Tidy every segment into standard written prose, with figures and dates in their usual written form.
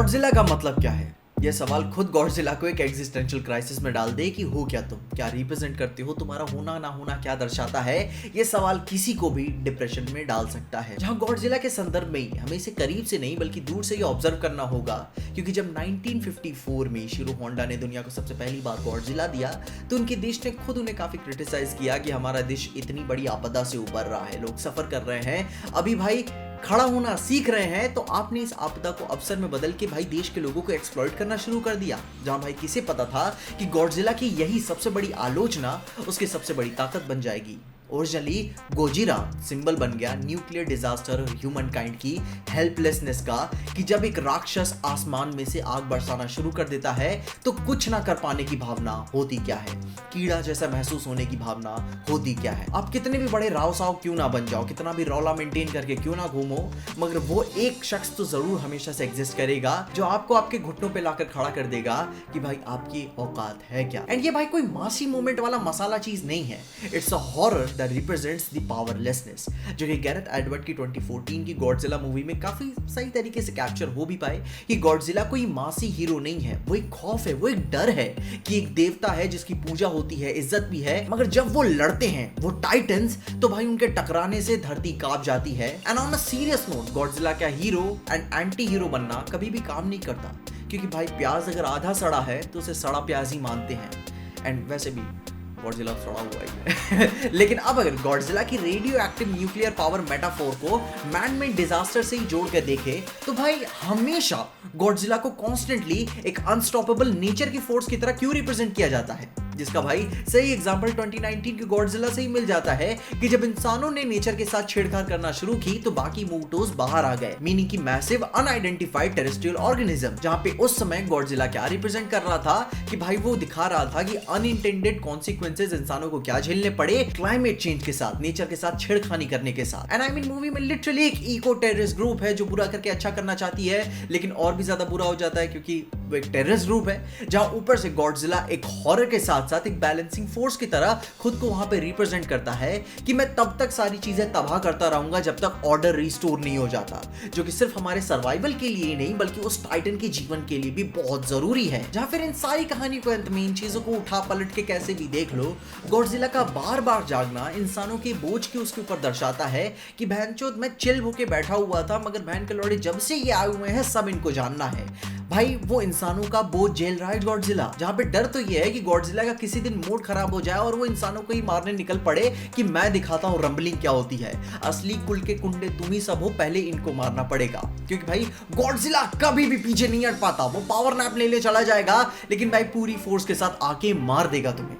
Godzilla का मतलब क्या है? यह सवाल खुद गॉडजिला को एक एग्जिस्टेंशियल क्राइसिस में डाल दे कि हो क्या तुम, क्या रिप्रेजेंट करते हो, तुम्हारा होना ना होना क्या दर्शाता है। यह सवाल किसी को भी डिप्रेशन में डाल सकता है। जहां गॉडजिला के संदर्भ में ही हमें इसे करीब से नहीं बल्कि दूर से ही ऑब्जर्व करना होगा, क्योंकि जब 1954 में शिरो होंडा ने दुनिया को सबसे पहली बार गॉडजिला दिया तो उनके देश ने खुद उन्हें काफी क्रिटिसाइज किया कि हमारा देश इतनी बड़ी आपदा से उबर रहा है, लोग सफर कर रहे हैं, अभी भाई खड़ा होना सीख रहे हैं, तो आपने इस आपदा को अवसर में बदल के भाई देश के लोगों को एक्सप्लॉइट करना शुरू कर दिया। जहां भाई किसे पता था कि गॉडजिला की यही सबसे बड़ी आलोचना उसकी सबसे बड़ी ताकत बन जाएगी। ओरिजिनली गोजिरा सिंबल बन गया न्यूक्लियर डिजास्टर और ह्यूमन काइंड की हेल्पलेसनेस का, कि जब एक राक्षस आसमान में से आग बरसाना शुरू कर देता है तो कुछ ना कर पाने की भावना होती क्या है, कीड़ा जैसा महसूस होने की भावना होती क्या है। आप कितने भी बड़े राव साव क्यों ना बन जाओ, कितना भी रौला मेंटेन करके क्यों ना घूमो, मगर वो एक शख्स तो जरूर हमेशा से एग्जिस्ट करेगा जो आपको आपके घुटनों पे लाकर खड़ा कर देगा कि भाई आपकी औकात है क्या। एंड ये भाई कोई मासी मोमेंट वाला मसाला चीज नहीं है, it's a horror that represents the powerlessness, जो कि गैरेथ एडवर्ड की 2014 की गॉडजिला मूवी में काफी सही तरीके से कैप्चर हो भी पाए कि गॉडजिला कोई मासी हीरो नहीं है, वो एक खौफ है, वो एक डर है कि एक देवता है जिसकी पूजा होती है, इज्जत भी है, मगर जब वो लड़ते हैं वो टाइटन्स, तो भाई उनके टकराने से धरती कांप जाती है। And on a serious note, Godzilla का हीरो एंड एंटी हीरो बनना कभी भी काम नहीं करता, क्योंकि भाई प्याज अगर आधा सड़ा है तो उसे सड़ा प्याज ही मानते हैं। एंड वैसे भी गॉडजिला सड़ा हुआ है लेकिन अब अगर गॉडजिला की radio active nuclear power metaphor को मैन मेड डिजास्टर से ही जोड़ कर देखे तो भाई हमेशा गॉडजिला को कॉन्स्टेंटली एक अनस्टॉपेबल नेचर की फोर्स की तरह क्यों रिप्रेजेंट किया जाता है, जिसका भाई सही एग्जांपल 2019 के गॉडजिला से ही मिल जाता है कि जब इंसानों ने नेचर के साथ छेड़छाड़ करना शुरू की तो बाकी मूवटोस बाहर आ गए, मीनिंग की मैसिव अनआइडेंटिफाइड टेरेस्ट्रियल ऑर्गेनिज्म। जहां पे उस समय गॉडजिला क्या रिप्रेजेंट कर रहा था कि भाई वो दिखा रहा था कि अनइंटेंडेड कॉन्सिक्वेंसेस इंसानों को क्या झेलने पड़े क्लाइमेट चेंज के साथ, नेचर के साथ छेड़खानी करने के साथ। एंड आई मीन मूवी में लिटरली एक इको टेररिस्ट ग्रुप है जो बुरा करके अच्छा करना चाहती है, लेकिन और भी ज्यादा बुरा हो जाता है क्योंकि वो एक टेररिस्ट ग्रुप है, जहां ऊपर से गॉडजिला एक हॉरर के साथ साथ एक बैलेंसिंग फोर्स की तरह खुद को वहां पे रिप्रेजेंट करता है कि मैं तब तक सारी चीजें तबाह करता रहूंगा जब तक ऑर्डर रिस्टोर नहीं हो जाता, जो कि सिर्फ हमारे सर्वाइवल के लिए ही नहीं बल्कि उस टाइटन के जीवन के लिए भी बहुत जरूरी है। जहां फिर इन सारी कहानी को अंत में इन चीजों को उठा पलट के कैसे भी देख लो, गॉडजिला का बार बार जागना इंसानों के बोझ के उसके ऊपर दर्शाता है कि बहनचोद मैं चिल होके बैठा हुआ था, मगर बहन के लौड़े जब से ये आए हुए हैं सब इनको जानना है। भाई वो इंसानों का बोझ झेल रहा है गॉडजिला, जहां पे डर तो ये है कि गॉडजिला का किसी दिन मूड खराब हो जाए और वो इंसानों को ही मारने निकल पड़े कि मैं दिखाता हूं रंबलिंग क्या होती है, असली कुल के कुंडे तुम ही सब हो, पहले इनको मारना पड़ेगा। क्योंकि भाई गॉडजिला कभी भी पीछे नहीं हट पाता, वो पावर नैप ले चला जाएगा लेकिन भाई पूरी फोर्स के साथ आके मार देगा तुम्हें,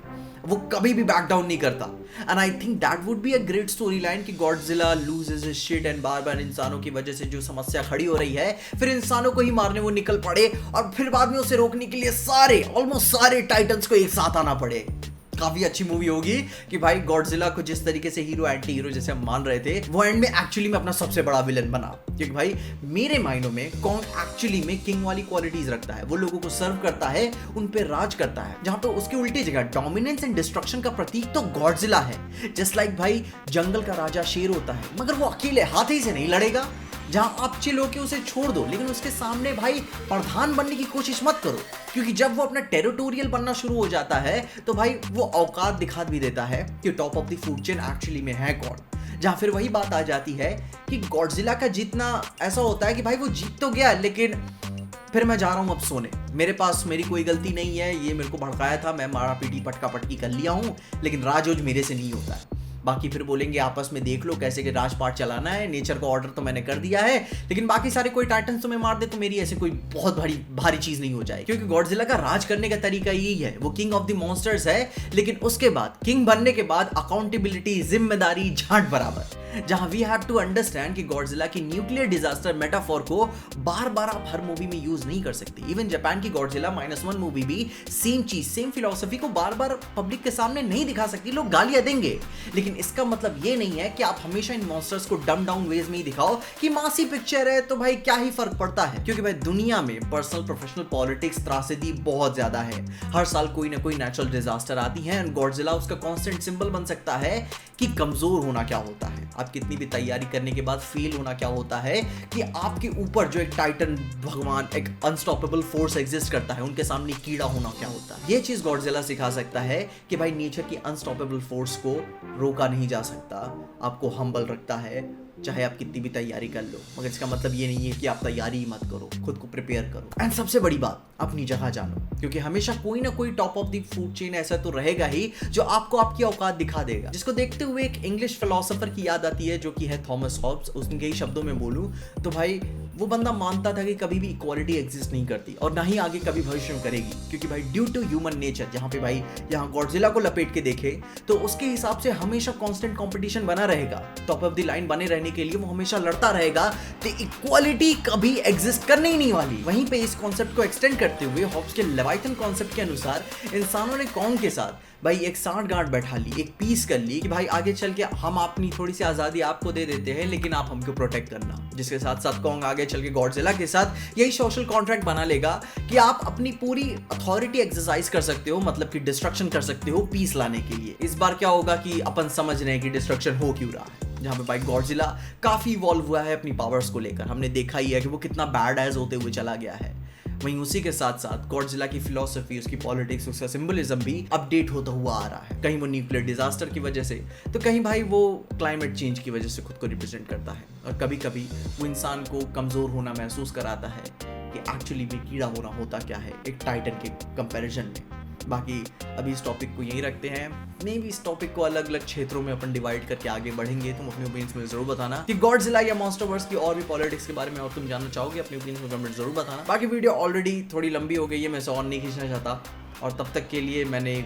वो कभी भी बैक डाउन नहीं करता। And I think that would be a great story line कि Godzilla loses his shit and बार बार इंसानों की वजह से जो समस्या खड़ी हो रही है फिर इंसानों को ही मारने वो निकल पड़े और फिर बाद में उसे रोकने के लिए ऑलमोस्ट सारे टाइटन्स को एक साथ आना पड़े। काफी अच्छी मूवी होगी कि भाई गॉडजिला को जिस तरीके से हीरो एंटी हीरो जैसे हम मान रहे थे वो एंड में एक्चुअली में अपना सबसे बड़ा विलन बना, क्योंकि भाई मेरे मायनों में कॉन्ग एक्चुअली में किंग वाली क्वालिटीज रखता है, वो लोगों को सर्व करता है, उन पे राज करता है, जहां पे उसके उल्टी जगह डोमिनेंस एंड डिस्ट्रक्शन का प्रतीक तो गॉडजिला है। जस्ट लाइक भाई जंगल का राजा शेर होता है मगर वो अकेले हाथी से नहीं लड़ेगा, जहां आप चिल होके उसे छोड़ दो लेकिन उसके सामने भाई प्रधान बनने की कोशिश मत करो, क्योंकि जब वो अपना टेरिटोरियल बनना शुरू हो जाता है तो भाई वो औकात दिखा भी देता है कि top of the food chain actually में है कौन। जहां फिर वही बात आ जाती है कि गॉडजिला का जीतना ऐसा होता है कि भाई वो जीत तो गया लेकिन फिर मैं जा रहा हूं अब सोने, मेरे पास मेरी कोई गलती नहीं है, ये मेरे को भड़काया था, मैं मारा पीटी पटका पटकी कर लिया हूं, लेकिन राजोज मेरे से नहीं होता है। बाकी फिर बोलेंगे आपस में देख लो कैसे के राजपाट चलाना है, नेचर का ऑर्डर तो मैंने कर दिया है, लेकिन बाकी सारे कोई टाइटन्स तुम्हें मार दे तो मेरी ऐसे कोई बहुत भारी चीज नहीं हो जाए, क्योंकि गॉडजिला का राज करने का तरीका यही है, वो किंग ऑफ द मॉन्स्टर्स है, लेकिन उसके बाद किंग बनने के बाद अकाउंटेबिलिटी, जिम्मेदारी झांट बराबर। जहां वी हैव टू अंडरस्टैंड कि गॉडजिला की न्यूक्लियर डिजास्टर मेटाफोर को बार बार आप हर मूवी में यूज नहीं कर सकते। इवन जापान की गॉडजिला -1 मूवी भी सेम चीज, सेम फिलॉसफी को बार बार पब्लिक के सामने नहीं दिखा सकती, लोग गालियां देंगे, लेकिन इसका मतलब ये नहीं है कि आप हमेशा इन मॉन्स्टर्स को डम डाउन वेज में ही दिखाओ कि मासी पिक्चर है तो भाई क्या ही फर्क पड़ता है, क्योंकि भाई दुनिया में पर्सनल प्रोफेशनल पॉलिटिक्स त्रासदी बहुत ज्यादा है, हर साल कोई ना कोई नेचुरल डिजास्टर आती है एंड गॉडजिला उसका कांस्टेंट सिंबल बन सकता है कि कमजोर होना क्या होता है। आप कितनी भी तैयारी करने के बाद फेल होना क्या होता है कि आपके ऊपर जो एक टाइटन भगवान, एक अनस्टॉपेबल फोर्स एग्जिस्ट करता है, उनके सामने कीड़ा होना क्या होता है। ये चीज गॉडजिला सिखा सकता है कि भाई नेचर की अनस्टॉपेबल फोर्स को रोका नहीं जा सकता, आपको हम्बल रखता है, चाहे आप कितनी भी तैयारी कर लो। मगर इसका मतलब ये नहीं है कि आप तैयारी ही मत करो, खुद को प्रिपेयर करो। एंड सबसे बड़ी बात, अपनी जगह जानो, क्योंकि हमेशा कोई ना कोई top of the food chain ऐसा तो रहेगा ही जो आपको आपकी औकात दिखा देगा। जिसको देखते हुए एक इंग्लिश फिलोसोफर की याद आती है, जो कि है थॉमस हॉब्स। उनके ही शब्दों में बोलूं तो भाई वो बंदा मानता था कि कभी भी इक्वालिटी एग्जिस्ट नहीं करती और ना ही आगे कभी भविष्य में करेगी, क्योंकि भाई ड्यू टू ह्यूमन नेचर, जहाँ पे भाई यहाँ गॉडजिला को लपेट के देखे तो उसके हिसाब से हमेशा कांस्टेंट कंपटीशन बना रहेगा, टॉप ऑफ द लाइन बने रहने के लिए वो हमेशा लड़ता रहेगा, तो इक्वालिटी कभी एग्जिस्ट करने ही नहीं वाली। वहीं पे इस कॉन्सेप्ट को एक्सटेंड करते हुए हॉब्स के लेविथन कॉन्सेप्ट के अनुसार इंसानों ने कॉन्ग के साथ भाई एक सांठगांठ बैठा ली, एक पीस कर ली कि भाई आगे चल के हम अपनी थोड़ी सी आजादी आपको दे देते हैं, लेकिन आप हमको प्रोटेक्ट करना। जिसके साथ साथ कॉन्ग आगे चल के गॉडजिला के साथ यही सोशल कॉन्ट्रैक्ट बना लेगा कि आप अपनी पूरी अथॉरिटी एक्सरसाइज कर सकते हो, मतलब कि डिस्ट्रक्शन कर सकते हो पीस लाने के लिए। इस बार क्या होगा कि अपन समझ रहे हैं कि डिस्ट्रक्शन हो क्यों रहा है, जहाँ पे भाई गॉडजिला काफी इवॉल्व हुआ है अपनी पावर्स को लेकर। हमने देखा ही है कि वो कितना बैड एज होते हुए चला गया है। वहीं उसी के साथ साथ गॉडजिला की फिलॉसफी, उसकी पॉलिटिक्स, उसका सिंबलिज्म भी अपडेट होता हुआ आ रहा है। कहीं वो न्यूक्लियर डिजास्टर की वजह से, तो कहीं भाई वो क्लाइमेट चेंज की वजह से खुद को रिप्रेजेंट करता है। और कभी कभी वो इंसान को कमजोर होना महसूस कराता है कि एक्चुअली में कीड़ा होना होता क्या है एक टाइटन के कंपैरिजन में। बाकी अभी इस टॉपिक को यहीं रखते हैं। मे भी इस टॉपिक को अलग अलग क्षेत्रों में अपन डिवाइड करके आगे बढ़ेंगे। तुम अपने ओपिनियंस में जरूर बताना कि गॉडजिला या मॉन्स्टरवर्स की और भी पॉलिटिक्स के बारे में और तुम जानना चाहोगे, अपने ओपिनियंस में कमेंट जरूर बताना। बाकी वीडियो ऑलरेडी थोड़ी लंबी हो गई है, मैं इसे और नहीं खींचना चाहता, और तब तक के लिए मैंने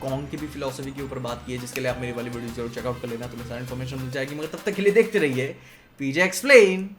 कॉन्ग की भी फिलोसफी के ऊपर बात की है, जिसके लिए आप मेरी वाली वीडियो जरूर चेकआउट कर लेना, तुम्हें सारी इन्फॉर्मेशन मिल जाएगी। मगर तब तक के लिए देखते रहिए पीजे एक्सप्लेन।